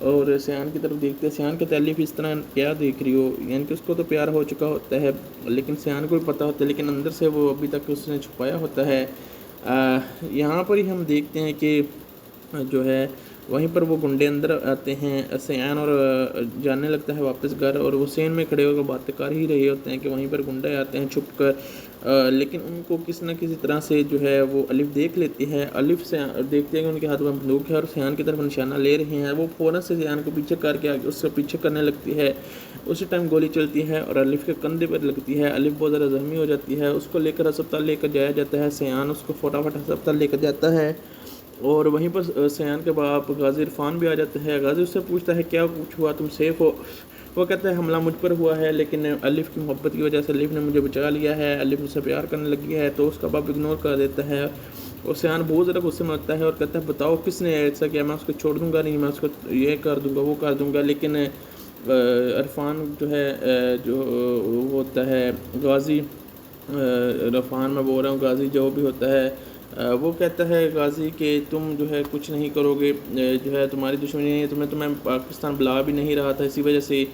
اور سیان کی طرف دیکھتے ہیں. سیان کہتا ہے الف اس طرح کیا دیکھ رہی ہو, یعنی کہ اس کو تو پیار ہو چکا ہوتا ہے لیکن سیان کو بھی پتہ ہوتا ہے, لیکن اندر سے وہ ابھی تک اس نے چھپایا ہوتا ہے. یہاں پر ہی ہم دیکھتے ہیں کہ جو ہے وہیں پر وہ گنڈے اندر آتے ہیں. سیان اور جانے لگتا ہے واپس گھر, اور وہ سین میں کھڑے ہو کر باتیں کر ہی رہے ہوتے ہیں کہ وہیں پر گنڈے آتے ہیں چھپ کر, لیکن ان کو کسی نہ کسی طرح سے جو ہے وہ الف دیکھ لیتی ہے. الف سے دیکھتے ہیں کہ ان کے ہاتھ میں بندوق ہے اور سیان کی طرف نشانہ لے رہے ہیں. وہ فوراً سے سیان کو پیچھے کر کے اس سے پیچھے کرنے لگتی ہے. اسی ٹائم گولی چلتی ہے اور الف کے کندھے پر لگتی ہے. الف بہت زیادہ زخمی ہو جاتی ہے, اس کو لے کر ہسپتال لے کر جایا جاتا ہے. سیان اس کو فٹافٹ ہسپتال لے کر جاتا ہے, اور وہیں پر سیان کے باپ غازی عرفان بھی آ جاتا ہے. غازی اس سے پوچھتا ہے کیا کچھ ہوا, تم سیف ہو؟ وہ کہتا ہے حملہ مجھ پر ہوا ہے لیکن الف کی محبت کی وجہ سے الف نے مجھے بچا لیا ہے, الف مجھ سے پیار کرنے لگی ہے. تو اس کا باپ اگنور کر دیتا ہے اور سیان بہت زیادہ غصے میں لگتا ہے اور کہتا ہے بتاؤ کس نے ایسا کیا, میں اس کو چھوڑ دوں گا نہیں, میں اس کو یہ کر دوں گا وہ کر دوں گا. لیکن عرفان جو ہے جو ہوتا ہے غازی, عرفان میں بول رہا ہوں, غازی جو بھی ہوتا ہے وہ کہتا ہے غازی کہ تم جو ہے کچھ نہیں کرو گے, جو ہے تمہاری دشمنی نہیں ہے, تو میں پاکستان بلا بھی نہیں رہا تھا اسی وجہ سے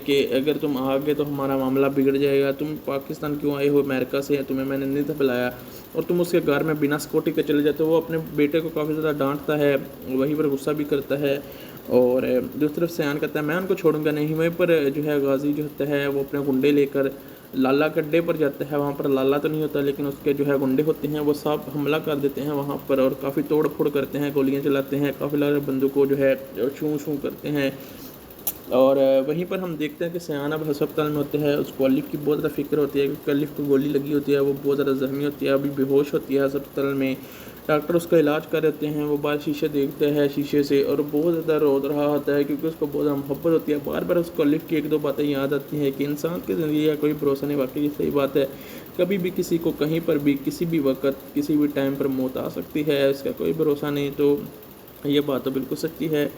کہ اگر تم آ گئے تو ہمارا معاملہ بگڑ جائے گا. تم پاکستان کیوں آئے ہو امریکہ سے, تمہیں میں نے نہیں تھا بلایا, اور تم اس کے گھر میں بنا سکیورٹی کے چلے جاتے ہو. وہ اپنے بیٹے کو کافی زیادہ ڈانٹتا ہے, وہیں پر غصہ بھی کرتا ہے. اور دوسری طرف سیان کہتا ہے میں ان کو چھوڑوں گا نہیں. وہیں پر جو ہے غازی جو ہوتا ہے وہ اپنے گنڈے لے کر لالا کے اڈے پر جاتا ہے. وہاں پر لالا تو نہیں ہوتا لیکن اس کے جو ہے گنڈے ہوتے ہیں, وہ سب حملہ کر دیتے ہیں وہاں پر اور کافی توڑ پھوڑ کرتے ہیں, گولیاں چلاتے ہیں, کافی سارے بندوں کو جو ہے چھوں کرتے ہیں. اور وہیں پر ہم دیکھتے ہیں کہ سیان اب ہسپتال میں ہوتے ہیں. اس کو الف کی بہت زیادہ فکر ہوتی ہے کیونکہ الف کو گولی لگی ہوتی ہے, وہ بہت زیادہ زخمی ہوتی ہے, ابھی بے ہوش ہوتی ہے ہسپتال میں. ڈاکٹر اس کا علاج کر رہتے ہیں, وہ باہر شیشے دیکھتے ہیں شیشے سے اور بہت زیادہ رو رہا ہوتا ہے کیونکہ اس کو بہت زیادہ محبت ہوتی ہے. بار بار اس کو الف کی ایک دو باتیں یاد آتی ہیں کہ انسان کی زندگی کا کوئی بھروسہ نہیں. واقعی صحیح بات ہے, کبھی بھی کسی کو کہیں پر بھی کسی بھی وقت کسی بھی ٹائم پر موت آ سکتی ہے, اس کا کوئی بھروسہ نہیں. تو یہ بات تو بالکل سچی ہے.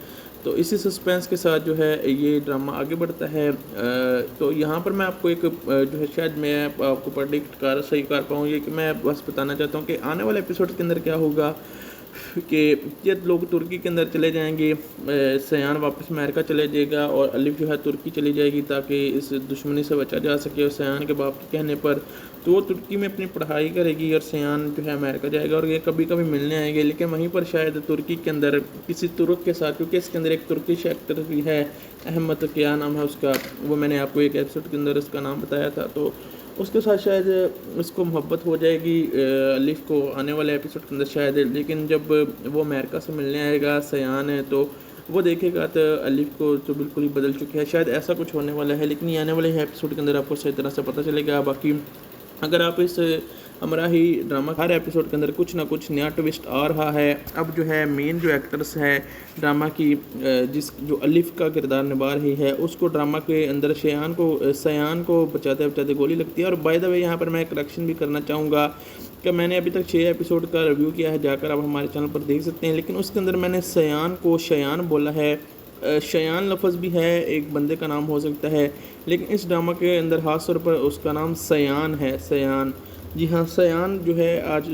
تو اسی سسپینس کے ساتھ جو ہے یہ ڈرامہ آگے بڑھتا ہے. تو یہاں پر میں آپ کو ایک جو ہے شاید میں آپ کو پریڈکٹ صحیح کر پاؤں, یہ کہ میں بس بتانا چاہتا ہوں کہ آنے والے ایپیسوڈ کے اندر کیا ہوگا کہ یہ لوگ ترکی کے اندر چلے جائیں گے, سیان واپس امریکہ چلے جائے گا اور الف جو ہے ترکی چلی جائے گی تاکہ اس دشمنی سے بچا جا سکے. اور سیان کے باپ کے کہنے پر تو وہ ترکی میں اپنی پڑھائی کرے گی اور سیان جو ہے امریکہ جائے گا, اور یہ کبھی کبھی ملنے آئیں گے. لیکن وہیں پر شاید ترکی کے اندر کسی ترک کے ساتھ, کیونکہ اس کے اندر ایک ترکش ایکٹر بھی ہے احمد, کیا نام ہے اس کا, وہ میں نے آپ کو ایک ایپیسوڈ کے اندر اس کا نام بتایا تھا, تو اس کے ساتھ شاید اس کو محبت ہو جائے گی الف کو آنے والے ایپیسوڈ کے اندر شاید. لیکن جب وہ امریکہ سے ملنے آئے گا سیان ہے تو وہ دیکھے گا تو الف کو تو بالکل ہی بدل چکی ہے. شاید ایسا کچھ ہونے والا ہے, لیکن یہ آنے والے ایپیسوڈ کے اندر آپ کو صحیح طرح سے پتہ چلے گا. باقی اگر آپ اس ہمراہی ڈرامہ ہر ایپیسوڈ کے اندر کچھ نہ کچھ نیا ٹوسٹ آ رہا ہے. اب جو ہے مین جو ایکٹرس ہے ڈرامہ کی, جو الف کا کردار نبھا رہی ہے, اس کو ڈرامہ کے اندر سیان کو بچاتے بچاتے گولی لگتی ہے. اور بائی دا وے یہاں پر میں ایک کریکشن بھی کرنا چاہوں گا کہ میں نے ابھی تک 6 ایپیسوڈ کا ریویو کیا ہے, جا کر آپ ہمارے چینل پر دیکھ سکتے ہیں, لیکن اس کے اندر میں نے سیان کو شیان بولا ہے. شیان لفظ بھی ہے, ایک بندے کا نام ہو سکتا ہے, لیکن اس ڈرامہ کے اندر خاص طور پر اس کا نام سیان ہے. سیان, جی ہاں سیان جو ہے, آج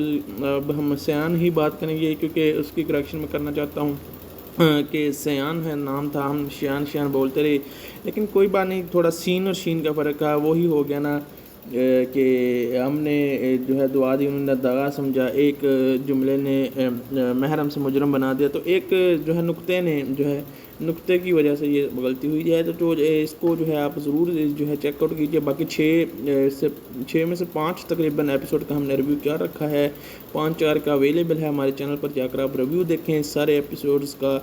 اب ہم سیان ہی بات کریں گے کیونکہ اس کی کریکشن میں کرنا چاہتا ہوں کہ سیان ہے نام تھا, ہم شیان بولتے رہے, لیکن کوئی بات نہیں, تھوڑا سین اور شین کا فرق ہے, وہی ہو گیا نا کہ ہم نے جو ہے دعا دی انہوں نے دغا سمجھا, ایک جملے نے محرم سے مجرم بنا دیا, تو ایک جو ہے نقطے کی وجہ سے یہ غلطی ہوئی ہے. تو اس کو جو ہے آپ ضرور جو ہے چیک آؤٹ کیجیے. باقی 6 میں سے 5 تقریباً ایپیسوڈ کا ہم نے ریویو کیا رکھا ہے, 5-4 کا اویلیبل ہے ہمارے چینل پر, جا کر آپ ریویو دیکھیں سارے ایپیسوڈز کا.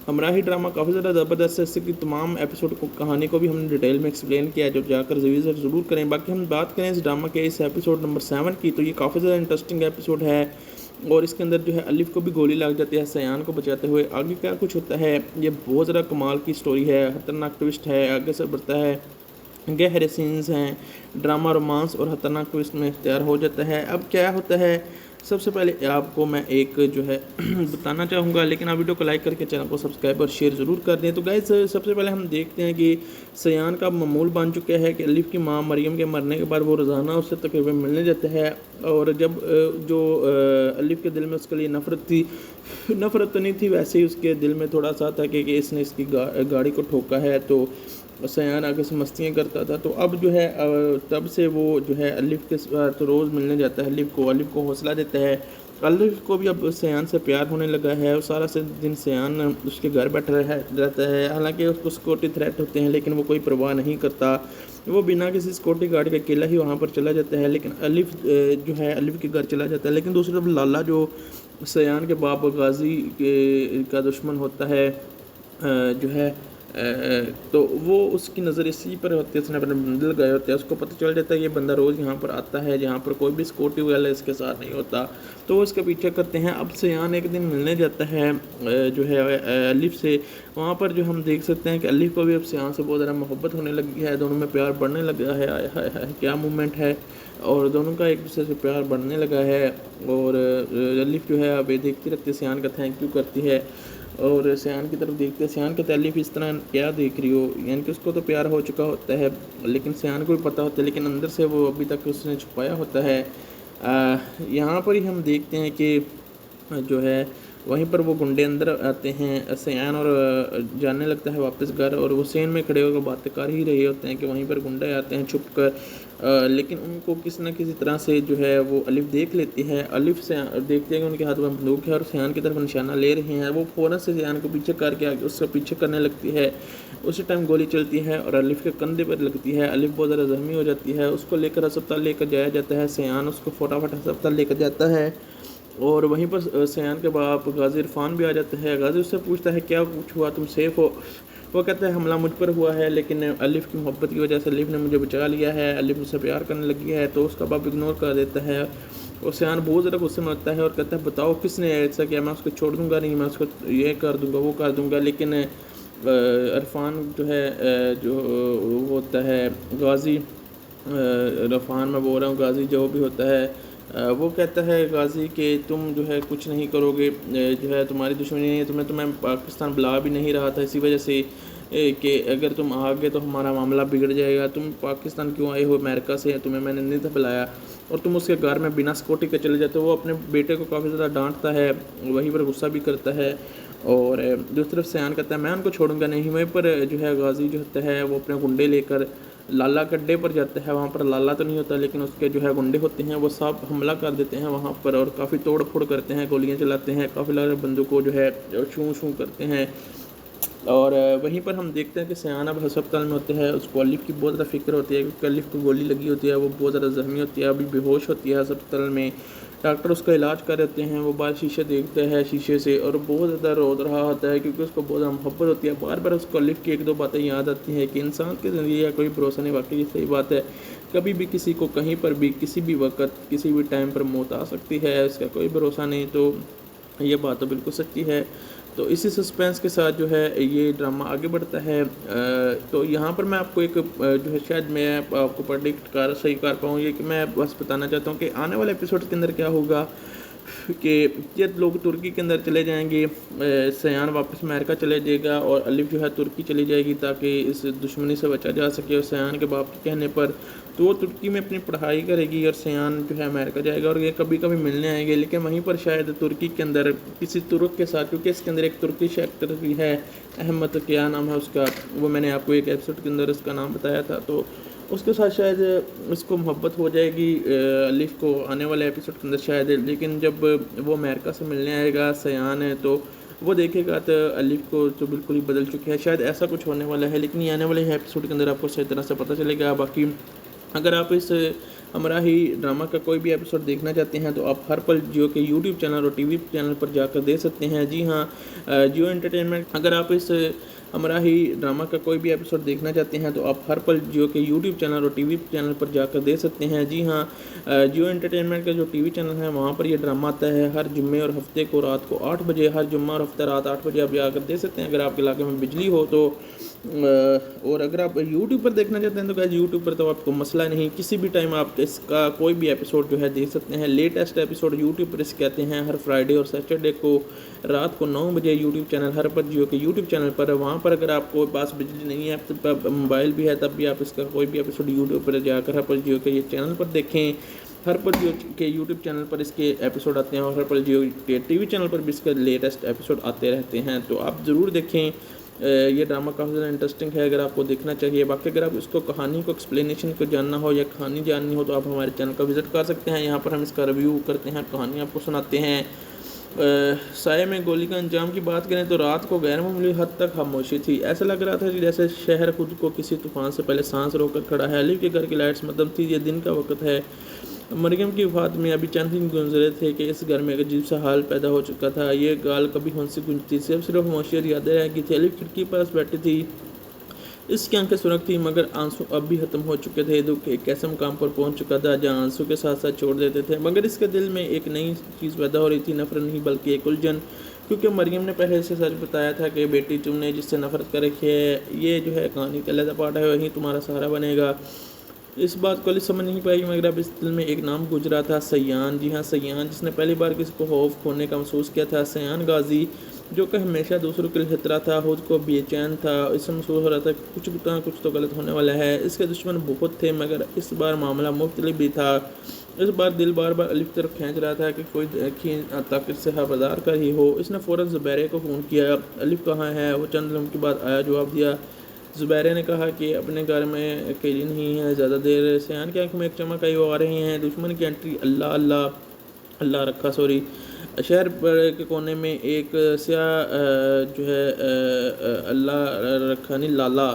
ہمراہی ڈرامہ کافی زیادہ زبردست ہے, اس کی تمام ایپیسوڈ کو کہانی کو بھی ہم نے ڈیٹیل میں ایکسپلین کیا ہے, جو جا کر وزٹ ضرور کریں. باقی ہم بات کریں اس ڈرامہ کے اس ایپیسوڈ نمبر 7 کی, تو یہ کافی زیادہ انٹرسٹنگ ایپیسوڈ ہے, اور اس کے اندر جو ہے الف کو بھی گولی لگ جاتی ہے سیان کو بچاتے ہوئے. آگے کیا کچھ ہوتا ہے, یہ بہت زیادہ کمال کی سٹوری ہے, خطرناک ٹوسٹ ہے, آگے سے بڑھتا ہے, گہرے سینز ہیں, ڈرامہ رومانس اور خطرناک ٹوسٹ میں اختیار ہو جاتا ہے. اب کیا ہوتا ہے, سب سے پہلے آپ کو میں ایک جو ہے بتانا چاہوں گا، لیکن آپ ویڈیو کو لائک کر کے چینل کو سبسکرائب اور شیئر ضرور کر دیں۔ تو گائز سب سے پہلے ہم دیکھتے ہیں کہ سیان کا معمول بن چکا ہے کہ الف کی ماں مریم کے مرنے کے بعد وہ روزانہ اس سے تقریباً ملنے جاتا ہے، اور جب جو الف کے دل میں اس کے لیے نفرت تو نہیں تھی، ویسے ہی اس کے دل میں تھوڑا سا تھا کہ اس نے اس کی گاڑی کو ٹھوکا ہے، تو سیان آگے سے مستیاں کرتا تھا۔ تو اب جو ہے تب سے وہ جو ہے الف کے ساتھ روز ملنے جاتا ہے، الف کو حوصلہ دیتا ہے۔ الف کو بھی اب سیان سے پیار ہونے لگا ہے، اور سارا سے دن سیان اس کے گھر بیٹھا رہتا ہے، حالانکہ اس کو سیکورٹی تھریٹ ہوتے ہیں لیکن وہ کوئی پرواہ نہیں کرتا، وہ بنا کسی سیکورٹی گارڈ کے اکیلا ہی وہاں پر چلا جاتا ہے، لیکن الف جو ہے الف کے گھر چلا جاتا ہے۔ لیکن دوسری طرف لالا جو سیان کے باپ غازی کا دشمن ہوتا ہے جو ہے تو وہ اس کی نظر اسی پر ہوتی ہے، اس نے اپنے بندے لگائے ہوتے ہیں، اس کو پتہ چل جاتا ہے یہ بندہ روز یہاں پر آتا ہے جہاں پر کوئی بھی سیکورٹی والا اس کے ساتھ نہیں ہوتا، تو وہ اس کا پیچھا کرتے ہیں۔ اب سیان ایک دن ملنے جاتا ہے جو ہے الف سے، وہاں پر جو ہم دیکھ سکتے ہیں کہ الف کو بھی اب سیان سے بہت زیادہ محبت ہونے لگی ہے، دونوں میں پیار بڑھنے لگا ہے، کیا مومنٹ ہے، اور دونوں کا ایک دوسرے سے پیار بڑھنے لگا ہے، اور الف جو ہے اب دیکھتی رکھتی سیان کا تھینک یو کرتی ہے، اور سیان کی طرف دیکھتے ہیں، سیان کے الف اس طرح کیا دیکھ رہی ہو، یعنی کہ اس کو تو پیار ہو چکا ہوتا ہے لیکن سیان کو بھی پتہ ہوتا ہے، لیکن اندر سے وہ ابھی تک اس نے چھپایا ہوتا ہے۔ یہاں پر ہی ہم دیکھتے ہیں کہ جو ہے وہیں پر وہ گنڈے اندر آتے ہیں، سیان اور جانے لگتا ہے واپس گھر، اور وہ سین میں کھڑے ہو کر باتیں کر ہی رہے ہوتے ہیں کہ وہیں پر گنڈے آتے ہیں چھپ کر، لیکن ان کو کسی نہ کسی طرح سے جو ہے وہ الف دیکھ لیتی ہے، الف سے دیکھتے ہیں کہ ان کے ہاتھ میں بندوق ہے اور سیان کی طرف نشانہ لے رہے ہیں، وہ فوراً سے سیان کو پیچھے کر کے آگے اس کا پیچھے کرنے لگتی ہے، اسی ٹائم گولی چلتی ہے اور الف کے کندھے پر لگتی ہے، الف بہت زیادہ زخمی ہو جاتی ہے، اس کو لے کر ہسپتال لے کر جایا جاتا ہے، سیان اس کو فٹافٹ ہسپتال لے کر جاتا ہے، اور وہیں پر سیان کے باپ غازی عرفان بھی آ جاتا ہے۔ غازی اس سے پوچھتا ہے کیا کچھ ہوا، تم سیف ہو؟ وہ کہتا ہے حملہ مجھ پر ہوا ہے لیکن الف کی محبت کی وجہ سے الف نے مجھے بچا لیا ہے، الف مجھ سے پیار کرنے لگی ہے، تو اس کا باپ اگنور کر دیتا ہے، اور سیان بہت زیادہ غصے میں ہوتا ہے اور کہتا ہے بتاؤ کس نے ایسا کیا، میں اس کو چھوڑ دوں گا نہیں، میں اس کو یہ کر دوں گا وہ کر دوں گا، لیکن عرفان جو ہے جو ہوتا ہے غازی، عرفان میں بول رہا ہوں، غازی جو بھی ہوتا ہے وہ کہتا ہے غازی کہ تم جو ہے کچھ نہیں کرو گے، جو ہے تمہاری دشمنی نہیں ہے، تمہیں پاکستان بلا بھی نہیں رہا تھا اسی وجہ سے کہ اگر تم آ گئے تو ہمارا معاملہ بگڑ جائے گا، تم پاکستان کیوں آئے ہو امریکہ سے، تمہیں میں نے نہیں تھا بلایا، اور تم اس کے گھر میں بنا سیکورٹی کے چلے جاتے ہو۔ وہ اپنے بیٹے کو کافی زیادہ ڈانٹتا ہے، وہیں پر غصہ بھی کرتا ہے، اور دوسری طرف سیان کہتا ہے میں ان کو چھوڑوں گا نہیں۔ وہیں پر جو ہے غازی جو ہوتا ہے وہ اپنے گنڈے لے کر لالا کے اڈے پر جاتا ہے، وہاں پر لالا تو نہیں ہوتا لیکن اس کے جو ہے گنڈے ہوتے ہیں وہ سب حملہ کر دیتے ہیں وہاں پر، اور کافی توڑ پھوڑ کرتے ہیں، گولیاں چلاتے ہیں، کافی سارے بندوں کو جو ہے چھو کرتے ہیں، اور وہیں پر ہم دیکھتے ہیں کہ سیان اب ہسپتال میں ہوتے ہیں، اس کو الف کی بہت زیادہ فکر ہوتی ہے کیونکہ الف کو گولی لگی ہوتی ہے، وہ بہت زیادہ زخمی ہوتی ہے، ابھی بے ہوش ہوتی ہے ہسپتال میں، ڈاکٹر اس کا علاج کر رہتے ہیں، وہ باہر شیشے دیکھتا ہے شیشے سے اور بہت زیادہ رو رہا ہوتا ہے کیونکہ اس کو بہت زیادہ محبت ہوتی ہے، بار بار اس کو الف کی ایک دو باتیں یاد آتی ہیں کہ انسان کی زندگی کا کوئی بھروسہ نہیں، واقعی یہ صحیح بات ہے، کبھی بھی کسی کو کہیں پر بھی کسی بھی وقت کسی بھی ٹائم پر موت آ سکتی ہے، اس کا کوئی بھروسہ نہیں، تو یہ بات تو بالکل سچی ہے۔ تو اسی سسپینس کے ساتھ جو ہے یہ ڈرامہ آگے بڑھتا ہے۔ تو یہاں پر میں آپ کو ایک جو ہے شاید میں آپ کو پریڈکٹ صحیح کر پاؤں، یہ کہ میں بس بتانا چاہتا ہوں کہ آنے والے ایپیسوڈ کے اندر کیا ہوگا کہ یہ لوگ ترکی کے اندر چلے جائیں گے، سیان واپس امریکہ چلے جائے گا اور الف جو ہے ترکی چلی جائے گی تاکہ اس دشمنی سے بچا جا سکے، اور سیان کے باپ کے کہنے پر تو وہ ترکی میں اپنی پڑھائی کرے گی اور سیان جو ہے امریکہ جائے گا، اور یہ کبھی کبھی ملنے آئیں گے، لیکن وہیں پر شاید ترکی کے اندر کسی ترک کے ساتھ، کیونکہ اس کے اندر ایک ترکش ایکٹر بھی ہے احمد، کیا نام ہے اس کا، وہ میں نے آپ کو ایک ایپیسوڈ کے اندر اس کا نام بتایا تھا، تو اس کے ساتھ شاید اس کو محبت ہو جائے گی الف کو آنے والے ایپیسوڈ کے اندر شاید، لیکن جب وہ امریکہ سے ملنے آئے گا سیان ہے تو وہ دیکھے گا تو الف کو تو بالکل ہی بدل چکے ہے، شاید ایسا کچھ ہونے والا ہے، لیکن یہ آنے والے ایپیسوڈ کے اندر آپ کو صحیح طرح سے پتہ چلے گا۔ باقی اگر آپ اس ہمراہی ڈرامہ کا کوئی بھی ایپیسوڈ دیکھنا چاہتے ہیں تو آپ ہر پل جیو کے یوٹیوب چینل اور ٹی وی چینل پر جا کر دیکھ سکتے ہیں۔ جی ہاں، جیو انٹرٹینمنٹ، اگر آپ اس ہمراہی ڈرامہ کا کوئی بھی ایپیسوڈ دیکھنا چاہتے ہیں تو آپ ہر پل جیو کے یوٹیوب چینل اور ٹی وی چینل پر جا کر دیکھ سکتے ہیں۔ جی ہاں، جیو انٹرٹینمنٹ کا جو ٹی وی چینل ہے وہاں پر یہ ڈرامہ آتا ہے ہر جمعے اور ہفتے کو رات کو 8 بجے، ہر جمعہ اور ہفتہ رات 8 بجے آپ جا کر دیکھ سکتے ہیں۔ اگر آپ کے علاقے میں بجلی ہو تو اور اگر آپ یوٹیوب پر دیکھنا چاہتے ہیں تو گائز یوٹیوب پر تو آپ کو مسئلہ نہیں، کسی بھی ٹائم آپ اس کا کوئی بھی ایپیسوڈ جو ہے دیکھ سکتے ہیں۔ لیٹسٹ ایپیسوڈ یوٹیوب پر اس کے آتے ہیں ہر فرائیڈے اور سیٹرڈے کو رات کو 9 بجے یوٹیوب چینل ہر پر جیو کے یوٹیوب چینل پر۔ وہاں پر اگر آپ کو پاس بجلی نہیں ہے، آپ کے موبائل بھی ہے، تب بھی آپ اس کا کوئی بھی ایپیسوڈ یوٹیوب پر جا کر ہر پر جیو کے یہ چینل پر دیکھیں۔ ہر پر جیو کے یوٹیوب چینل پر اس کے ایپیسوڈ آتے ہیں اور ہر پر جیو کے ٹی وی چینل پر بھی اس کے لیٹسٹ ایپیسوڈ آتے رہتے ہیں، تو آپ ضرور دیکھیں۔ یہ ڈرامہ کافی زیادہ انٹرسٹنگ ہے، اگر آپ کو دیکھنا چاہیے۔ باقی اگر آپ اس کو کہانی کو ایکسپلینیشن کو جاننا ہو یا کہانی جاننی ہو تو آپ ہمارے چینل کا وزٹ کر سکتے ہیں، یہاں پر ہم اس کا ریویو کرتے ہیں، کہانی آپ کو سناتے ہیں۔ سائے میں گولی کا انجام کی بات کریں تو رات کو غیر معمولی حد تک خاموشی تھی، ایسا لگ رہا تھا کہ جیسے شہر خود کو کسی طوفان سے پہلے سانس روک کر کھڑا ہے۔ علی کے گھر کی لائٹس مدم تھی، یہ دن کا وقت ہے۔ مریم کی وفات میں ابھی چند دن گزرے تھے کہ اس گھر میں ایک عجیب سا حال پیدا ہو چکا تھا، یہ گال کبھی ہنسی گونجتی، صرف خاموشی اور یادیں رہ گئی تھی۔ علی کھڑکی پاس بیٹھی تھی، اس کی آنکھیں سرخ تھیں مگر آنسو اب بھی ختم ہو چکے تھے۔ دکھ ایک ایسے مقام پر پہنچ چکا تھا جہاں آنسو کے ساتھ ساتھ چھوڑ دیتے تھے، مگر اس کے دل میں ایک نئی چیز پیدا ہو رہی تھی، نفرت نہیں بلکہ ایک الجھن، کیونکہ مریم نے پہلے سے سچ بتایا تھا کہ بیٹی تم نے جس سے نفرت کر رکھی ہے یہ جو ہے کہانی کا علیحدہ پارٹ ہے، وہیں تمہارا سہارا بنے گا۔ اس بات کو علی سمجھ نہیں پائی مگر اب اس دل میں ایک نام گزرا تھا، سیان۔ جی ہاں، سیان، جس نے پہلی بار کسی کو خوف کھونے کا محسوس کیا تھا۔ سیان غازی، جو کہ ہمیشہ دوسروں کے لیے خطرہ تھا، خود کو بے چین تھا، اس سے محسوس ہو رہا تھا کہ کچھ تو غلط ہونے والا ہے۔ اس کے دشمن بہت تھے مگر اس بار معاملہ مختلف بھی تھا۔ اس بار دل بار بار الف کی طرف کھینچ رہا تھا کہ کوئی دیکھی تاکہ اس سے خبردار کر ہی ہو۔ اس نے فوراً زبیرے کو فون کیا، الف کہاں ہے؟ وہ چند لمحوں کے بعد آیا جواب دیا۔ زبیرے نے کہا کہ اپنے گھر میں اکیلی نہیں ہے زیادہ دیر۔ سیان کی آنکھ میں ایک چمک آئی، وہ آ رہے ہیں۔ دشمن کی انٹری، اللہ رکھا سوری۔ شہر کے کونے میں ایک سیاہ جو ہے اللہ رکھا نہیں لالا،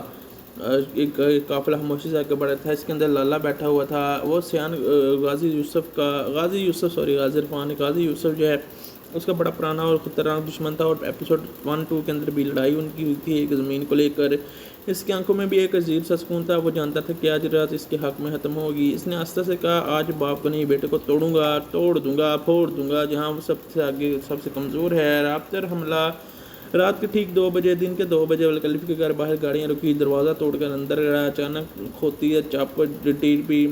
ایک قافلہ خاموشی سے آگے بڑھا تھا، اس کے اندر لالا بیٹھا ہوا تھا۔ وہ سیان غازی یوسف جو ہے اس کا بڑا پرانا اور خطرناک دشمن تھا، اور ایپیسوڈ 1-2 کے اندر بھی لڑائی ان کی ہوئی تھی ایک زمین کو لے کر۔ اس کی آنکھوں میں بھی ایک عجیب سا سکون تھا، وہ جانتا تھا کہ آج رات اس کے حق میں ختم ہوگی۔ اس نے آہستہ سے کہا، آج باپ کو نہیں بیٹے کو توڑ دوں گا، جہاں وہ سب سے آگے سب سے کمزور ہے۔ رابطر حملہ رات کے ٹھیک 2 بجے، دن کے 2 بجے الکلف کے گھر باہر گاڑیاں رکی، دروازہ توڑ کر اندر گیا۔ اچانک کھوتی چاپ ٹی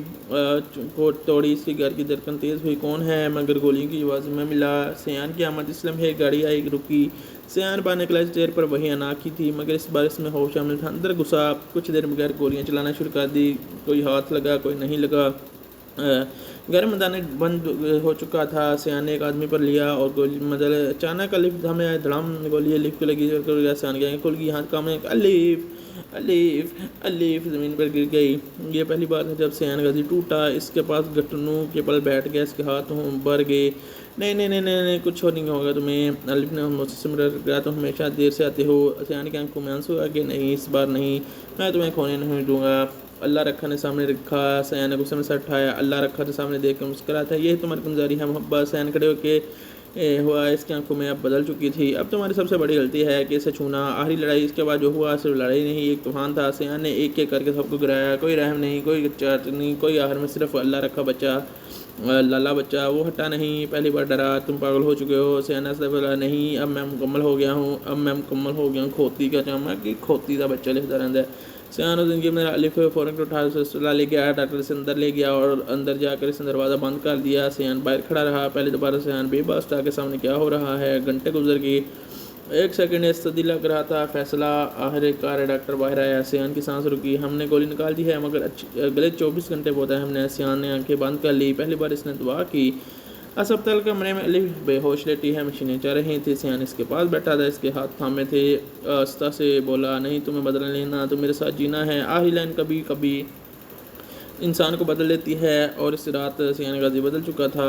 کو توڑی، اس کے گھر کی دھڑکن تیز ہوئی، کون ہے؟ مگر گولیوں کی آواز میں ملا سیان کی آمد۔ اس لمحے گاڑی آئی، رکی، سیان باہر نکلا، اس چیئر پر وہی اناکھی تھی مگر اس بار اس میں ہوش شامل تھا۔ اندر گھسا، کچھ دیر بغیر گولیاں چلانا شروع کر دی، کوئی ہاتھ لگا کوئی نہیں لگا۔ گھر میدان بند ہو چکا تھا۔ سیان نے ایک آدمی پر لیا اور گولی مدل، اچانک الف ہمیں آئے، دھڑام گولی الف کو لگی، سیان کی کھل گئی، ہاتھ کام الف زمین پر گر گئی۔ یہ پہلی بار تھا جب سیان غازی ٹوٹا، اس کے پاس گھٹنوں کے پل بیٹھ گیا، اس کے ہاتھوں بھر گئے۔ نہیں کچھ نہیں ہوگا تمہیں، الف نے مجھ سے گیا، تم ہمیشہ دیر سے آتے ہو۔ سیان کی آنکھوں میں آنسو آ گئے، نہیں اس بار نہیں، میں تمہیں کھونے نہیں دوں گا۔ اللہ رکھا نے سامنے رکھا، سیان نے غصے میں سر اٹھایا، اللہ رکھا نے سامنے دیکھ کر مسکرا تھا، یہی تمہاری گنزاری ہے محبت۔ سیان کھڑے ہو کے ہوا، اس کی آنکھوں میں اب بدل چکی تھی، اب تمہاری سب سے بڑی غلطی ہے کہ اسے چھونا۔ آخری لڑائی اس کے بعد جو ہوا صرف لڑائی نہیں، ایک طوفان تھا۔ سیان نے ایک ایک کر کے سب کو گرایا، کوئی رحم نہیں، کوئی چاٹ نہیں، کوئی آخر میں صرف اللہ رکھا بچہ، لالا بچہ، وہ ہٹا نہیں، پہلی بار ڈرا، تم پاگل ہو چکے ہو۔ سیان نے بولا، نہیں اب میں مکمل ہو گیا ہوں، کھوتی کا چمک کہ کھوتی کا بچہ لکھتا رہتا ہے۔ سیان اس زندگی میں الف فوراً اٹھا اسپتال لے گیا، ڈاکٹر سے اندر لے گیا اور اندر جا کر اس نے دروازہ بند کر دیا۔ سیان باہر کھڑا رہا، پہلے دوبارہ سیان بے بس تھا کہ سامنے کیا ہو رہا ہے۔ گھنٹے گزر گئے، 1 سیکنڈ اس سے دل لگ رہا تھا، فیصلہ آخر کار ڈاکٹر باہر آیا، سیان کی سانس رکی، ہم نے گولی نکال دی ہے مگر اگلے 24 گھنٹے بہت ہے ہم نے۔ سیان نے آنکھیں بند کر لی، پہلی بار اس نے دعا کی۔ اسپتال کمرے میں الف بے ہوش لیٹی ہے، مشینیں چل رہی تھیں، سیان اس کے پاس بیٹھا تھا، اس کے ہاتھ تھامے تھے، آہستہ سے بولا، نہیں تمہیں بدل لینا، تم میرے ساتھ جینا ہے۔ آخری لائن کبھی کبھی انسان کو بدل لیتی ہے اور اس رات سیان غازی بدل چکا تھا۔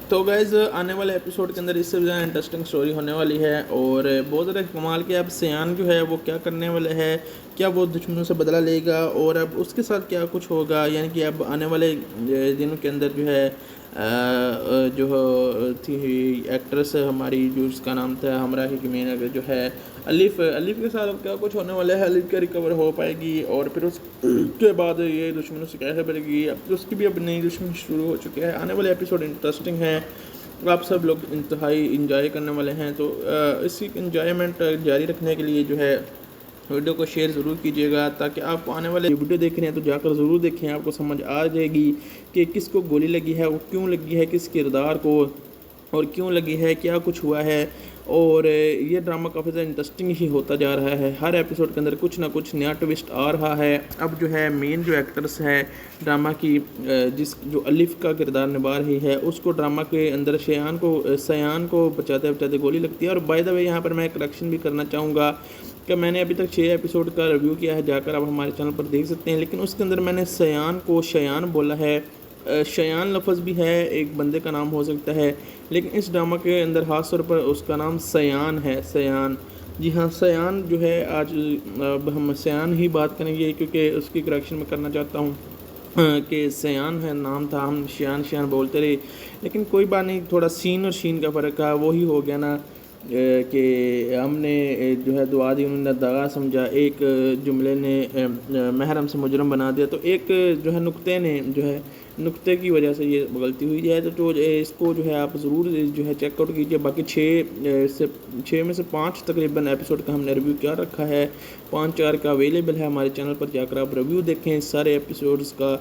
تو گائز آنے والے ایپیسوڈ کے اندر اس سے بھی زیادہ انٹرسٹنگ سٹوری ہونے والی ہے اور بہت زیادہ کمال کی۔ اب سیان جو ہے وہ کیا کرنے والا ہے، کیا وہ دشمنوں سے بدلہ لے گا اور اب اس کے ساتھ کیا کچھ ہوگا، یعنی کہ اب آنے والے دنوں کے اندر جو ہے جو تھی ایکٹریس ہماری جو اس کا نام تھا ہمراہی کی مین جو ہے الف کے ساتھ اب کیا کچھ ہونے والا ہے، الف کا ریکور ہو پائے گی اور پھر اس کے بعد یہ دشمنوں سے کیسے بڑھے گی، اب اس کی بھی اب نئی دشمنی شروع ہو چکی ہے۔ آنے والے ایپیسوڈ انٹرسٹنگ ہیں، آپ سب لوگ انتہائی انجوائے کرنے والے ہیں، تو اس کی انجوائمنٹ جاری رکھنے کے لیے جو ہے ویڈیو کو شیئر ضرور کیجیے گا تاکہ آپ آنے والے ویڈیو دیکھ رہے ہیں تو جا کر ضرور دیکھیں، آپ کو سمجھ آ جائے گی کہ کس کو گولی لگی ہے، وہ کیوں لگی ہے، کس کردار کو اور کیوں لگی ہے، کیا کچھ ہوا ہے۔ اور یہ ڈرامہ کافی زیادہ انٹرسٹنگ ہی ہوتا جا رہا ہے، ہر ایپیسوڈ کے اندر کچھ نہ کچھ نیا ٹوسٹ آ رہا ہے۔ اب جو ہے مین جو ایکٹرس ہے ڈرامہ کی، جو الف کا کردار نبھا رہی ہے، اس کو ڈرامہ کے اندر سیان کو بچاتے بچاتے گولی لگتی ہے۔ اور بائی دا وے یہاں پر میں ایک کریکشن بھی کرنا چاہوں گا کہ میں نے ابھی تک 6 ایپیسوڈ کا ریویو کیا ہے، جا کر آپ ہمارے چینل پر دیکھ سکتے ہیں، لیکن اس کے اندر میں نے سیان کو شیان بولا ہے۔ شیان لفظ بھی ہے، ایک بندے کا نام ہو سکتا ہے، لیکن اس ڈرامہ کے اندر خاص طور پر اس کا نام سیان ہے۔ سیان، جی ہاں، سیان جو ہے، آج اب ہم سیان ہی بات کریں گے کیونکہ اس کی کریکشن میں کرنا چاہتا ہوں کہ سیان ہے نام تھا، ہم شیان بولتے رہے، لیکن کوئی بات نہیں، تھوڑا سین اور شین کا فرق ہے، وہی ہو گیا نا کہ ہم نے جو ہے دعا دی، انہوں نے دغا سمجھا، ایک جملے نے محرم سے مجرم بنا دیا، تو ایک جو ہے نقطے کی وجہ سے یہ غلطی ہوئی ہے۔ تو اس کو جو ہے آپ ضرور جو ہے چیک آؤٹ کیجیے۔ باقی 6 میں سے 5 تقریباً ایپیسوڈ کا ہم نے ریویو کیا رکھا ہے، 5-4 کا اویلیبل ہے ہمارے چینل پر، جا کر آپ ریویو دیکھیں اس سارے ایپیسوڈز کا۔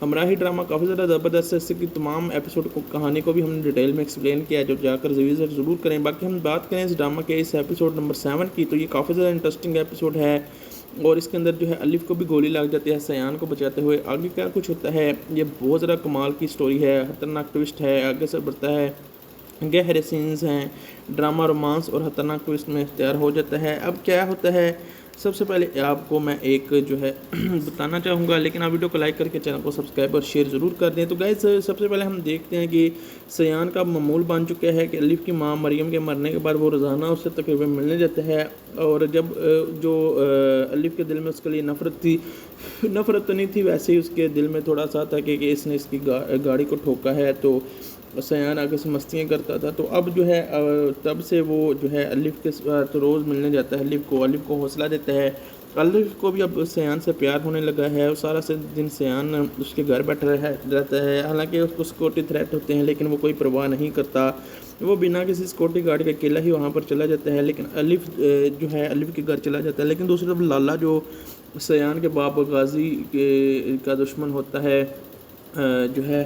ہمراہی ڈرامہ کافی زیادہ زبردست ہے، اس کی تمام ایپیسوڈ کو کہانی کو بھی ہم نے ڈیٹیل میں ایکسپلین کیا ہے، جو جا کر وزٹ ضرور کریں۔ باقی ہم بات کریں اس ڈرامہ کے اس ایپیسوڈ نمبر 7 کی، تو یہ کافی زیادہ انٹرسٹنگ ایپیسوڈ ہے، اور اس کے اندر جو ہے الف کو بھی گولی لگ جاتی ہے سیان کو بچاتے ہوئے۔ آگے کیا کچھ ہوتا ہے، یہ بہت زیادہ کمال کی سٹوری ہے، خطرناک ٹوسٹ ہے، آگے سے بڑھتا ہے، گہرے سینز ہیں، ڈرامہ رومانس اور خطرناک ٹوسٹ میں اختیار ہو جاتا ہے۔ اب کیا ہوتا ہے، سب سے پہلے آپ کو میں ایک جو ہے بتانا چاہوں گا، لیکن آپ ویڈیو کو لائک کر کے چینل کو سبسکرائب اور شیئر ضرور کر دیں۔ تو گائز سب سے پہلے ہم دیکھتے ہیں کہ سیان کا معمول بن چکا ہے کہ الف کی ماں مریم کے مرنے کے بعد وہ روزانہ اس سے تقریباً ملنے جاتا ہے، اور جب جو الف کے دل میں اس کے لیے نفرت تو نہیں تھی، ویسے ہی اس کے دل میں تھوڑا سا تھا کہ اس نے اس کی گاڑی کو ٹھوکا ہے، تو سیان آگے سے مستیاں کرتا تھا۔ تو اب جو ہے تب سے وہ جو ہے الف کے ساتھ روز ملنے جاتا ہے، الف کو حوصلہ دیتا ہے۔ الف کو بھی اب سیان سے پیار ہونے لگا ہے، اور سارا دن سیان اس کے گھر بیٹھا رہتا ہے، حالانکہ اس کو سیکورٹی تھریٹ ہوتے ہیں، لیکن وہ کوئی پرواہ نہیں کرتا، وہ بنا کسی سیکورٹی گارڈ کے اکیلا ہی وہاں پر چلا جاتا ہے۔ لیکن الف جو ہے الف کے گھر چلا جاتا ہے، لیکن دوسری طرف لالا جو سیان کے باپ غازی کا دشمن ہوتا ہے جو ہے،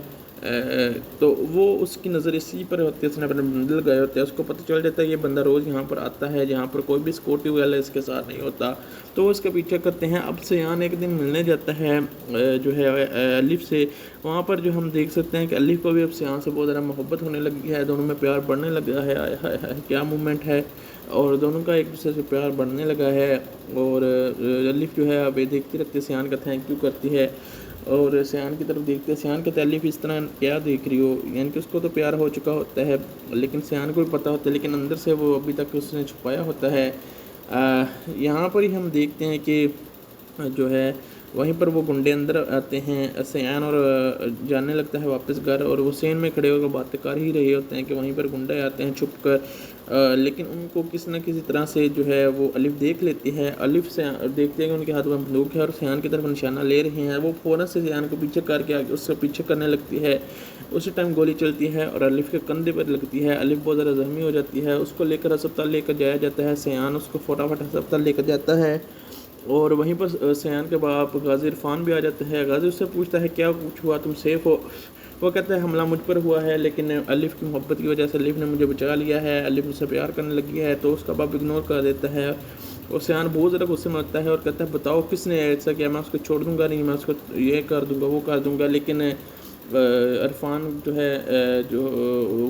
تو وہ اس کی نظر اسی پر ہوتی ہے، اس نے اپنے بندل گئے ہوتے ہیں، اس کو پتہ چل جاتا ہے یہ بندہ روز یہاں پر آتا ہے جہاں پر کوئی بھی سیکورٹی والا اس کے ساتھ نہیں ہوتا، تو وہ اس کا پیچھا کرتے ہیں۔ اب سیان ایک دن ملنے جاتا ہے جو ہے الف سے، وہاں پر جو ہم دیکھ سکتے ہیں کہ الف کو بھی اب سیان سے بہت زیادہ محبت ہونے لگی ہے، دونوں میں پیار بڑھنے لگا ہے، کیا مومنٹ ہے، اور دونوں کا ایک دوسرے سے پیار بڑھنے لگا ہے، اور الف جو ہے اب دیکھتی رکھتی سیان کا تھینک یو کرتی ہے، اور سیان کی طرف دیکھتے ہیں، سیان کے الف اس طرح کیا دیکھ رہی ہو، یعنی کہ اس کو تو پیار ہو چکا ہوتا ہے، لیکن سیان کو بھی پتہ ہوتا ہے، لیکن اندر سے وہ ابھی تک اس نے چھپایا ہوتا ہے۔ یہاں پر ہی ہم دیکھتے ہیں کہ جو ہے وہیں پر وہ گنڈے اندر آتے ہیں، سیان اور جانے لگتا ہے واپس گھر، اور وہ سین میں کھڑے ہو کر باتیں کر ہی رہے ہوتے ہیں کہ وہیں پر گنڈے آتے ہیں چھپ کر، لیکن ان کو کسی نہ کسی طرح سے جو ہے وہ الف دیکھ لیتی ہے، الف سے دیکھتے ہیں کہ ان کے ہاتھ میں بندوق ہے اور سیان کی طرف نشانہ لے رہے ہیں، وہ فوراً سے سیان کو پیچھے کر کے اس سے پیچھے کرنے لگتی ہے، اسی ٹائم گولی چلتی ہے اور الف کے کندھے پر لگتی ہے، الف بہت زیادہ زخمی ہو جاتی ہے، اس کو لے کر ہسپتال لے کر جایا جاتا ہے، سیان اس کو فٹافٹ ہسپتال لے کر جاتا ہے، اور وہیں پر سیان کے باپ غازی عرفان بھی آ جاتا ہے۔ غازی اس سے پوچھتا ہے کیا کچھ ہوا، تم سیف ہو؟ وہ کہتا ہے حملہ مجھ پر ہوا ہے، لیکن الف کی محبت کی وجہ سے الف نے مجھے بچا لیا ہے، الف مجھ سے پیار کرنے لگی ہے، تو اس کا باپ اگنور کر دیتا ہے، اور سیان بہت زیادہ غصے میں ہوتا ہے اور کہتا ہے بتاؤ کس نے ایسا کیا، میں اس کو چھوڑ دوں گا نہیں، میں اس کو یہ کر دوں گا وہ کر دوں گا، لیکن عرفان جو ہے جو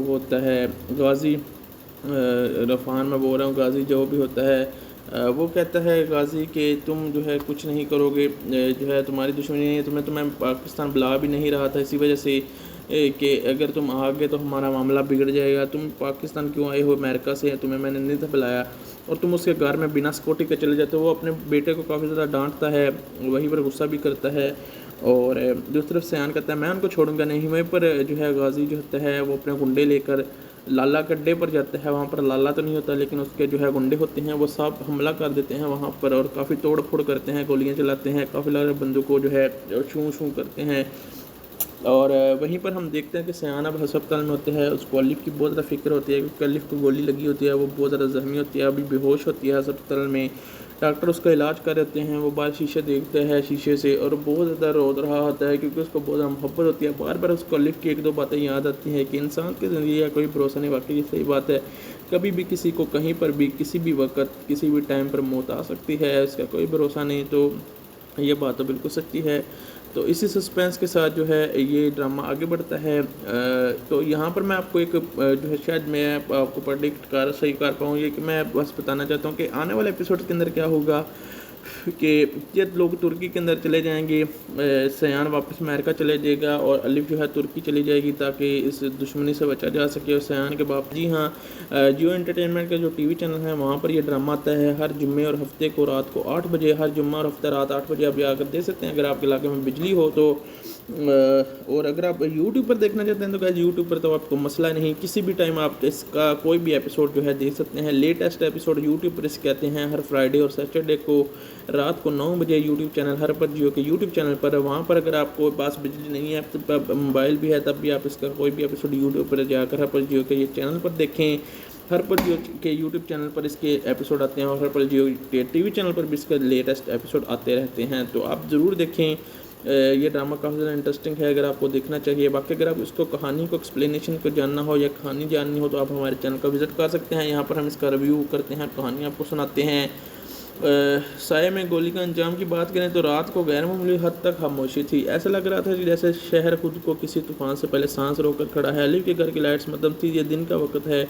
ہوتا ہے غازی، عرفان میں بول رہا ہوں، غازی جو بھی ہوتا ہے وہ کہتا ہے غازی کہ تم جو ہے کچھ نہیں کرو گے، جو ہے تمہاری دشمنی نہیں ہے، تمہیں پاکستان بلا بھی نہیں رہا تھا اسی وجہ سے کہ اگر تم آ گئے تو ہمارا معاملہ بگڑ جائے گا، تم پاکستان کیوں آئے ہو، امریکہ سے، تمہیں میں نے نہیں تھا بلایا، اور تم اس کے گھر میں بنا سیکورٹی کے چلے جاتے ہو۔ وہ اپنے بیٹے کو کافی زیادہ ڈانٹتا ہے، وہیں پر غصہ بھی کرتا ہے، اور دوسری طرف سیان کہتا ہے میں ان کو چھوڑوں گا نہیں۔ وہیں پر جو ہے غازی جو ہوتا ہے وہ اپنے گنڈے لے کر لالا کے اڈے پر جاتا ہے، وہاں پر لالا تو نہیں ہوتا لیکن اس کے جو ہے گنڈے ہوتے ہیں، وہ سب حملہ کر دیتے ہیں وہاں پر، اور کافی توڑ پھوڑ کرتے ہیں، گولیاں چلاتے ہیں، کافی سارے بندوں کو جو ہے چھو کرتے ہیں، اور وہیں پر ہم دیکھتے ہیں کہ سیان اب ہسپتال میں ہوتے ہیں، اس کو الف کی بہت زیادہ فکر ہوتی ہے کیونکہ الف کو گولی لگی ہوتی ہے، وہ بہت زیادہ زخمی ہوتی ہے، ابھی بے ہوش ہوتی ہے ہسپتال میں، ڈاکٹر اس کا علاج کر رہتے ہیں، وہ باہر شیشے دیکھتا ہے شیشے سے اور بہت زیادہ رو رہا ہوتا ہے کیونکہ اس کو بہت زیادہ محبت ہوتی ہے۔ بار بار اس کو الف کی ایک دو باتیں یاد آتی ہیں کہ انسان کی زندگی کا کوئی بھروسہ نہیں۔ واقعی یہ صحیح بات ہے، کبھی بھی کسی کو کہیں پر بھی کسی بھی وقت کسی بھی ٹائم پر موت آ سکتی ہے، اس کا کوئی بھروسہ نہیں۔ تو یہ بات تو بالکل سچی ہے۔ تو اسی سسپینس کے ساتھ جو ہے یہ ڈرامہ آگے بڑھتا ہے۔ تو یہاں پر میں آپ کو ایک جو ہے شاید میں آپ کو پریڈکٹ صحیح کر پاؤں، یہ کہ میں بس بتانا چاہتا ہوں کہ آنے والے ایپیسوڈ کے اندر کیا ہوگا کہ یہ لوگ ترکی کے اندر چلے جائیں گے، سیان واپس امریکہ چلے جائے گا اور الف جو ہے ترکی چلی جائے گی تاکہ اس دشمنی سے بچا جا سکے۔ اور سیان کے باپ جی ہاں جیو انٹرٹینمنٹ کا جو ٹی وی چینل ہے وہاں پر یہ ڈرامہ آتا ہے ہر جمعے اور ہفتے کو رات کو 8 بجے، ہر جمعہ اور ہفتہ رات 8 بجے آپ جا کر دیکھ سکتے ہیں اگر آپ کے علاقے میں بجلی ہو تو۔ اور اگر آپ یوٹیوب پر دیکھنا چاہتے ہیں تو گائز یوٹیوب پر تو آپ کو مسئلہ نہیں، کسی بھی ٹائم آپ اس کا کوئی بھی ایپیسوڈ جو ہے دیکھ سکتے ہیں۔ لیٹسٹ ایپیسوڈ یوٹیوب پر اس کہتے ہیں ہر فرائیڈے اور سیٹرڈے کو رات کو 9 بجے یوٹیوب چینل ہر پر جیو کے یوٹیوب چینل پر، وہاں پر اگر آپ کو پاس بجلی نہیں ہے موبائل بھی ہے تب بھی آپ اس کا کوئی بھی ایپیسوڈ یوٹیوب پر جا کر ہر پر جیو کے یہ چینل پر دیکھیں۔ ہر پر جیو کے یوٹیوب چینل پر اس کے ایپیسوڈ آتے ہیں اور ہر پر جیو کے ٹی وی چینل پر بھی اس کا لیٹسٹ ایپیسوڈ آتے رہتے ہیں، تو آپ ضرور دیکھیں۔ یہ ڈرامہ کافی زیادہ انٹرسٹنگ ہے، اگر آپ کو دیکھنا چاہیے۔ باقی اگر آپ اس کو کہانی کو ایکسپلینیشن کو جاننا ہو یا کہانی جاننی ہو تو آپ ہمارے چینل کا وزٹ کر سکتے ہیں، یہاں پر ہم اس کا ریویو کرتے ہیں، کہانی آپ کو سناتے ہیں۔ سائے میں گولی کا انجام کی بات کریں تو رات کو غیر معمولی حد تک خاموشی تھی، ایسا لگ رہا تھا کہ جیسے شہر خود کو کسی طوفان سے پہلے سانس روک کر کھڑا ہے۔ الف کے گھر کی لائٹس مدم تھی، یہ دن کا وقت ہے۔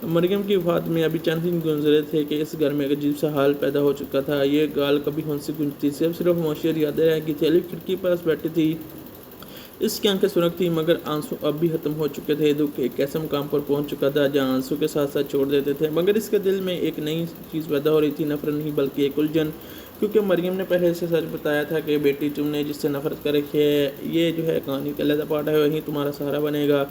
مریم کی وفات میں ابھی چند دن گزرے تھے کہ اس گھر میں ایک عجیب سا حال پیدا ہو چکا تھا، یہ گال کبھی ہنسی گنجتی صرف خاموشی اور یادیں رہ گئی تھی۔ الف کھڑکی پاس بیٹھی تھی، اس کی آنکھیں سرخ تھی مگر آنسو اب بھی ختم ہو چکے تھے۔ دکھ ایک ایسے مقام پر پہنچ چکا تھا جہاں آنسو کے ساتھ ساتھ چھوڑ دیتے تھے، مگر اس کے دل میں ایک نئی چیز پیدا ہو رہی تھی، نفرت نہیں بلکہ ایک الجھن، کیونکہ مریم نے پہلے سے سچ بتایا تھا کہ بیٹی تم نے جس سے نفرت کر رکھی ہے یہ جو ہے کہانی کا علیحدہ پارٹ ہے، وہی تمہارا سہارا بنے گا۔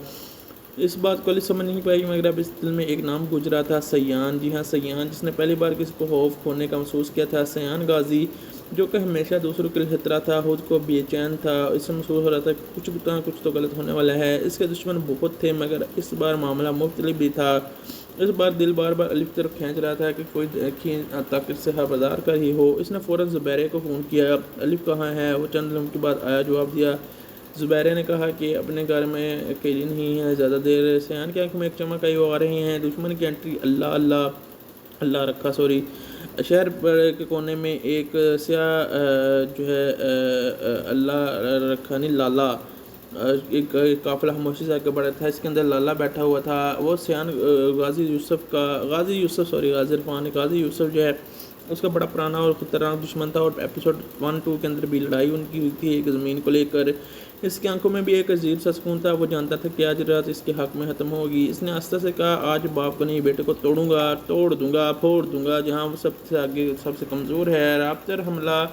اس بات کو سمجھ نہیں پائی مگر اب اس دل میں ایک نام گزرا تھا، سیان۔ جی ہاں سیان، جس نے پہلی بار کسی کو خوف کھونے کا محسوس کیا تھا۔ سیان غازی جو کہ ہمیشہ دوسروں کے لیے خطرہ تھا، خود کو بے چین تھا، اس سے محسوس ہو رہا تھا کہ کچھ تو غلط ہونے والا ہے۔ اس کے دشمن بہت تھے مگر اس بار معاملہ مختلف بھی تھا۔ اس بار دل بار بار الف طرف کھینچ رہا تھا کہ کوئی دیکھیں تاکہ اس سے خبردار کا ہی ہو۔ اس نے فوراً زبیرے کو فون کیا، الف کہاں ہے؟ وہ چند لمحے کے بعد آیا، جواب دیا۔ زبیرے نے کہا کہ اپنے گھر میں اکیلی نہیں ہے زیادہ دیر۔ سیان کی آنکھ میں ایک چمک آئی، وہ آ رہے ہیں۔ دشمن کی انٹری اللہ رکھا شہر کے کونے میں ایک سیاہ جو ہے اللہ رکھا نہیں لالا ایک قافلہ خاموشی سے آگے بڑھا تھا، اس کے اندر لالا بیٹھا ہوا تھا۔ وہ سیان غازی یوسف جو ہے اس کا بڑا پرانا اور خطرناک دشمن تھا، اور ایپیسوڈ 1-2 کے اندر بھی لڑائی ان کی ہوئی تھی ایک زمین کو لے کر۔ اس کی آنکھوں میں بھی ایک عجیب سا سکون تھا، وہ جانتا تھا کہ آج رات اس کے حق میں ختم ہوگی۔ اس نے آستہ سے کہا، آج باپ کو نہیں بیٹے کو توڑ دوں گا پھوڑ دوں گا، جہاں وہ سب سے آگے سب سے کمزور ہے۔ رابطر حملہ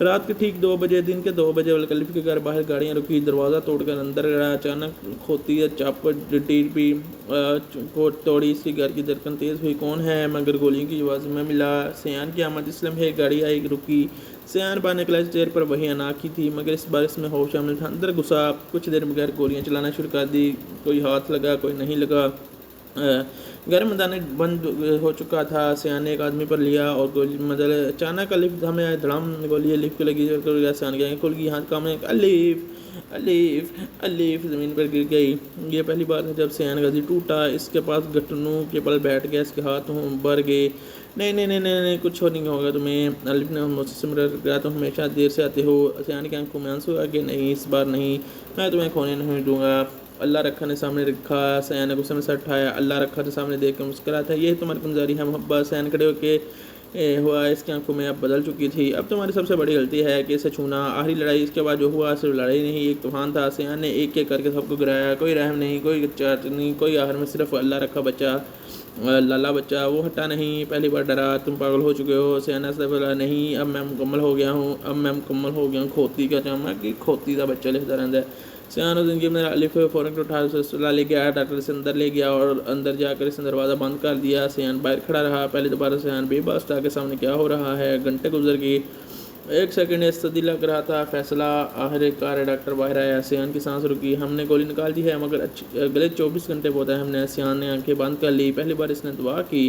رات کے ٹھیک 2 بجے، دن کے 2 بجے الف کے گھر باہر گاڑیاں رکی، دروازہ توڑ کر اندر گیا۔ اچانک کھوتی چاپ ٹی کو توڑی، اس کی گھر کی دھڑکن تیز ہوئی، کون ہے؟ مگر گولیوں کی آواز میں ملا سیان کی آمد۔ اس لمحے گاڑی آئی رکی، سیان باہر نکلا، چہرے پر وہی انا کی تھی مگر اس بار اس میں ہوش شامل تھا۔ اندر گھسا، کچھ دیر بغیر گولیاں چلانا شروع کر دی، کوئی ہاتھ لگا کوئی نہیں لگا۔ گھر میں دانے بند ہو چکا تھا۔ سیان نے ایک آدمی پر لیا اور گولی مدل اچانک الف ہمیں آئے دھڑام، گولی الف کو لگی، سیان گیا کھل گئی، ہاتھ کام الف زمین پر گر گئی۔ یہ پہلی بار تھا جب سیان غازی ٹوٹا، اس کے پاس گھٹنوں کے پل بیٹھ گیا، اس کے ہاتھ بھر گئے۔ نہیں کچھ نہیں ہوگا تمہیں، الف نے مجھ سے گیا، تم ہمیشہ دیر سے آتے ہو۔ سیان کی آنکھوں میں آنسو آ گئے، نہیں اس بار نہیں، میں تمہیں کھونے نہیں دوں گا۔ اللہ رکھا نے سامنے رکھا، سیان نے غصے میں سر اٹھایا، اللہ رکھا نے سامنے دیکھ کر مسکرا تھا، یہ تمہاری کمزوری ہے محبت۔ سیان کھڑے ہو کے ہوا، اس کی آنکھوں میں اب بدل چکی تھی، اب تمہاری سب سے بڑی غلطی ہے کہ اسے چھونا۔ آخری لڑائی اس کے بعد جو ہوا صرف لڑائی نہیں ایک طوفان تھا۔ سیان نے ایک ایک کر کے سب کو گرایا، کوئی رحم نہیں، کوئی چاٹ نہیں، کوئی آخر میں صرف اللہ رکھا بچہ لالا بچہ، وہ ہٹا نہیں، پہلی بار ڈرا، تم پاگل ہو چکے ہو۔ سیان سے بولا، نہیں اب میں مکمل ہو گیا ہوں، کھوتی کا چاہوں کہ کھوتی کا بچہ لکھتا رہتا ہے۔ سیان اور زندگی میں الف فوراً اٹھا اسپتال لے گیا، ڈاکٹر سے اندر لے گیا اور اندر جا کر اس نے دروازہ بند کر دیا۔ سیان باہر کھڑا رہا، پہلے دوبارہ سیان بے بس تھا کہ سامنے کیا ہو رہا ہے۔ گھنٹے گزر گئی، 1 سیکنڈ استدی لگ رہا تھا، فیصلہ آخر کار ڈاکٹر باہر آیا۔ سیان کی سانس رکی، ہم نے گولی نکال دی ہے مگر اگلے 24 گھنٹے بہت ہے۔ ہم نے سیان نے آنکھیں بند کر لی، پہلی بار اس نے دعا کی،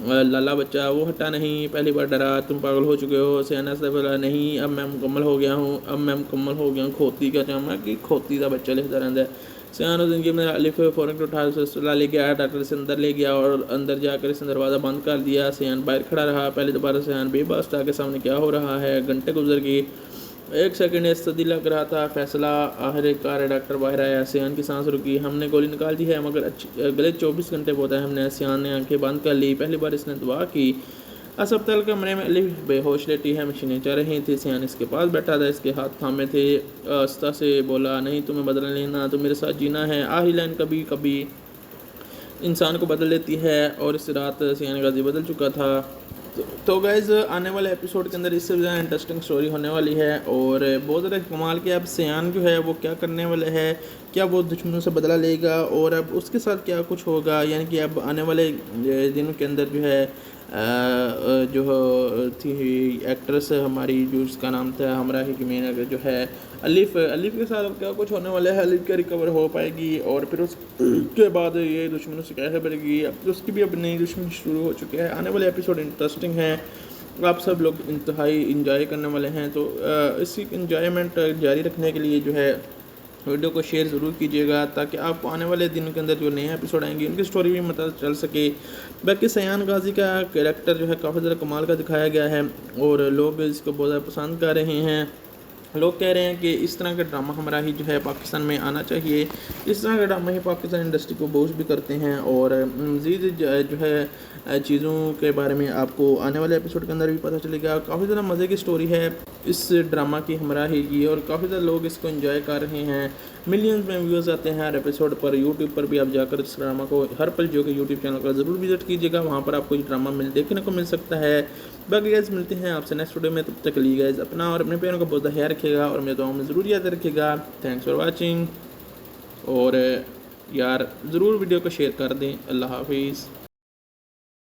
لالا بچہ وہ ہٹا نہیں، پہلی بار ڈرا تم پاگل ہو چکے ہو، سیانہ سے بولا نہیں اب میں مکمل ہو گیا ہوں، کھوتی کا چاہوں کہ کھوتی کا بچہ لکھتا رہتا ہے۔ سیان الدین کی الف فوراً اٹھا اسپتال لے گیا، ڈاکٹر سے اندر لے گیا اور اندر جا کر اس نے دروازہ بند کر دیا۔ سیان باہر کھڑا رہا، پہلے دوبارہ سیان بے بس تھا کہ سامنے کیا ہو رہا ہے، گھنٹے گزر گئی، 1 سیکنڈ استدی لگ رہا تھا، فیصلہ آخر کار ڈاکٹر باہر آیا، سیان کی سانس رکی، ہم نے گولی نکال دی ہے مگر اگلے 24 گھنٹے ہوتا ہے ہم نے۔ سیان نے آنکھیں بند کر لی، پہلی بار اس نے دعا کی۔ اسپتال کمرے میں الف بے ہوش لیٹی ہے، مشینیں چل رہی تھیں، سیان اس کے پاس بیٹھا تھا، اس کے ہاتھ تھامے تھے، آہستہ سے بولا نہیں تمہیں بدل لینا، تم میرے ساتھ جینا ہے۔ آخری لائن کبھی کبھی انسان کو بدل لیتی ہے اور اس رات سیان غازی بدل چکا تھا۔ تو گائز آنے والے ایپیسوڈ کے اندر اس سے زیادہ انٹرسٹنگ سٹوری ہونے والی ہے اور بہت زیادہ کمال کہ اب سیان جو ہے وہ کیا کرنے والے ہے، کیا وہ دشمنوں سے بدلہ لے گا اور اب اس کے ساتھ کیا کچھ ہوگا، یعنی کہ اب آنے والے دنوں کے اندر جو ہے جو تھی ایکٹریس ہماری جو اس کا نام تھا ہمراہی کی مین جو ہے الف کے ساتھ اب کیا کچھ ہونے والا ہے، الف کا ریکور ہو پائے گی اور پھر اس کے بعد یہ دشمنوں سے کیسے بڑھے گی، اب اس کی بھی اب نئی دشمنی شروع ہو چکی ہے۔ آنے والے ایپیسوڈ انٹرسٹنگ ہیں، آپ سب لوگ انتہائی انجوائے کرنے والے ہیں، تو اسی انجوائمنٹ جاری رکھنے کے لیے جو ہے ویڈیو کو شیئر ضرور کیجیے گا تاکہ آپ کو آنے والے دنوں کے اندر جو نئے ایپیسوڈ آئیں گے ان کی سٹوری بھی پتہ چل سکے۔ باقی سیان غازی کا کریکٹر جو ہے کافی زیادہ کمال کا دکھایا گیا ہے اور لوگ اس کو بہت زیادہ پسند کر رہے ہیں۔ لوگ کہہ رہے ہیں کہ اس طرح کا ڈرامہ ہمراہی جو ہے پاکستان میں آنا چاہیے، اس طرح کا ڈرامہ ہی پاکستان انڈسٹری کو بوسٹ بھی کرتے ہیں اور مزید جو ہے چیزوں کے بارے میں آپ کو آنے والے ایپیسوڈ کے اندر بھی پتہ چلے گا۔ کافی زیادہ مزے کی سٹوری ہے اس ڈرامہ کی ہمراہی کی اور کافی زیادہ لوگ اس کو انجوائے کر رہے ہیں، ملینز میں ویوز آتے ہیں ہر ایپیسوڈ پر۔ یوٹیوب پر بھی آپ جا کر اس ڈرامہ کو ہر پل جو کہ یوٹیوب چینل کا ضرور وزٹ کیجیے گا، وہاں پر آپ کو یہ ڈرامہ دیکھنے کو مل سکتا ہے۔ باقی گائز ملتے ہیں آپ سے نیکسٹ ویڈیو میں، تب تک لی گائز اپنا اور اپنے پیاروں کا بہت خیال رکھے گا اور میرے دعاؤں میں ضرور یاد رکھے گا۔ تھینکس فار واچنگ اور یار ضرور ویڈیو کو شیئر کر دیں۔ اللہ حافظ۔